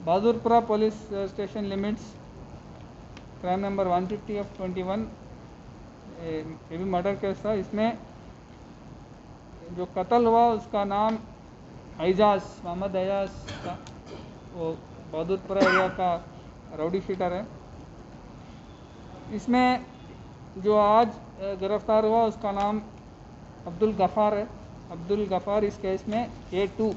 Bahadurpura police station limits crime number 150 of 21, ये भी murder case था। इसमें जो कत्ल हुआ उसका नाम एजाज, मोहम्मद एजाज का, वो बहादुरपुरा एरिया का राउडी शीटर है। इसमें जो आज गिरफ्तार हुआ उसका नाम अब्दुल गफ़ार है। अब्दुल गफ़ार इस केस में A2।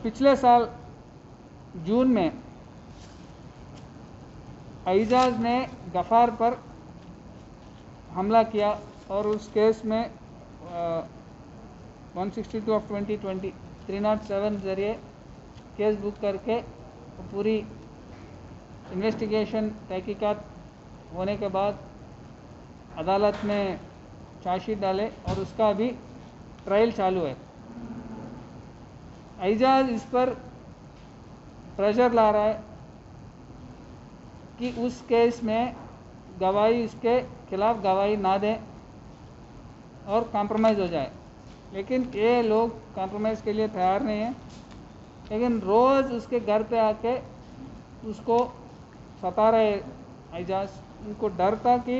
पिछले साल जून में एजाज ने गफ़ार पर हमला किया और उस केस में 162 ऑफ 2020 307 जरिए केस बुक करके पूरी इन्वेस्टिगेशन तहकीकात होने के बाद अदालत में चार्जशीट डाले और उसका अभी ट्रायल चालू है। एजाज इस पर प्रेशर ला रहा है कि उस केस में गवाही, उसके खिलाफ गवाही ना दें और कॉम्प्रोमाइज़ हो जाए, लेकिन ये लोग कॉम्प्रोमाइज़ के लिए तैयार नहीं हैं। लेकिन रोज़ उसके घर पे आके उसको सता रहे एजाज। उनको डर था कि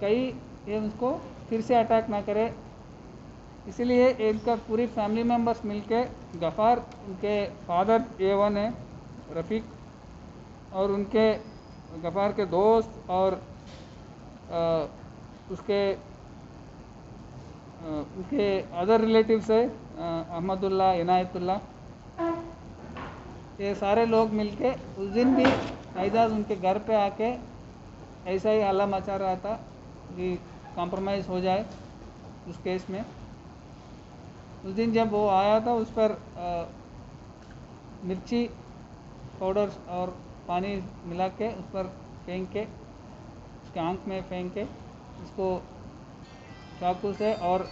कहीं ये उसको फिर से अटैक ना करे, इसीलिए इनका पूरी फैमिली मेम्बर्स मिलके गफ़ार, उनके फादर A1 है रफ़ीक, और उनके गफ़ार के दोस्त और उनके अदर रिलेटिव्स है अहमदुल्ला, इनायतुल्ला, ये सारे लोग मिलके उस दिन भी एजाज उनके घर पे आके ऐसा ही हल्ला मचा रहा था कि कॉम्प्रोमाइज़ हो जाए उस केस में। उस दिन जब वो आया था उस पर मिर्ची पाउडर और पानी मिला के उस पर फेंक के, उसके आँख में फेंक के उसको चाकू से और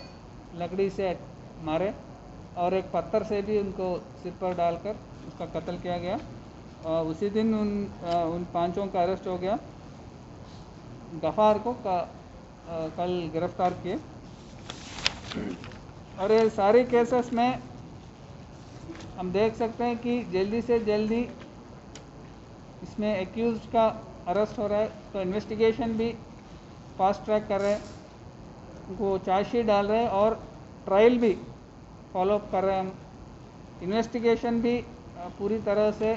लकड़ी से मारे और एक पत्थर से भी उनको सिर पर डालकर उसका कत्ल किया गया। उसी दिन उन पांचों का अरेस्ट हो गया। गफ़ार को कल गिरफ्तार किए। और ये सारे केसेस में हम देख सकते हैं कि जल्दी से जल्दी इसमें एक्यूज का अरेस्ट हो रहा है, तो इन्वेस्टिगेशन भी फास्ट ट्रैक कर रहे हैं, उनको चार्जशीट डाल रहे हैं और ट्रायल भी फॉलोअप कर रहे हैं हम। इन्वेस्टिगेशन भी पूरी तरह से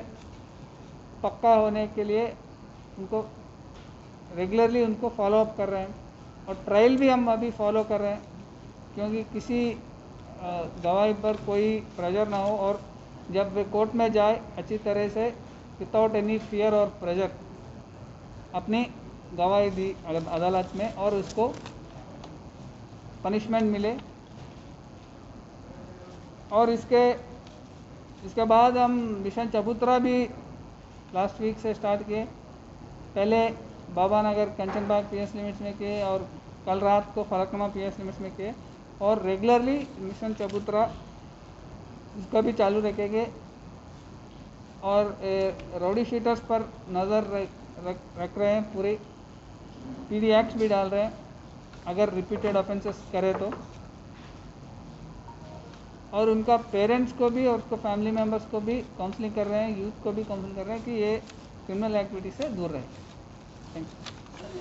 पक्का होने के लिए उनको रेगुलरली उनको फॉलोअप कर रहे हैं और ट्रायल भी हम अभी फॉलो कर रहे हैं, क्योंकि किसी गवाही पर कोई प्रेशर ना हो और जब वे कोर्ट में जाए अच्छी तरह से विदाउट एनी फियर और प्रेशर अपनी गवाही दी अदालत में और उसको पनिशमेंट मिले। और इसके बाद हम मिशन चबूतरा भी लास्ट वीक से स्टार्ट किए। पहले बाबा नगर कंचनबाग PS लिमिट्स में किए और कल रात को फलकनुमा PS लिमिट्स में किए और रेगुलरली मिशन चबूतरा इसका भी चालू रखेंगे और राउडी शीटर्स पर नज़र रख रहे हैं, पूरी PD एक्ट्स भी डाल रहे हैं अगर रिपीटेड ऑफेंसेस करे तो, और उनका पेरेंट्स को भी और उसको फैमिली मेम्बर्स को भी काउंसलिंग कर रहे हैं, यूथ को भी काउंसलिंग कर रहे हैं कि ये क्रिमिनल एक्टिविटी से दूर रहे। Thank you.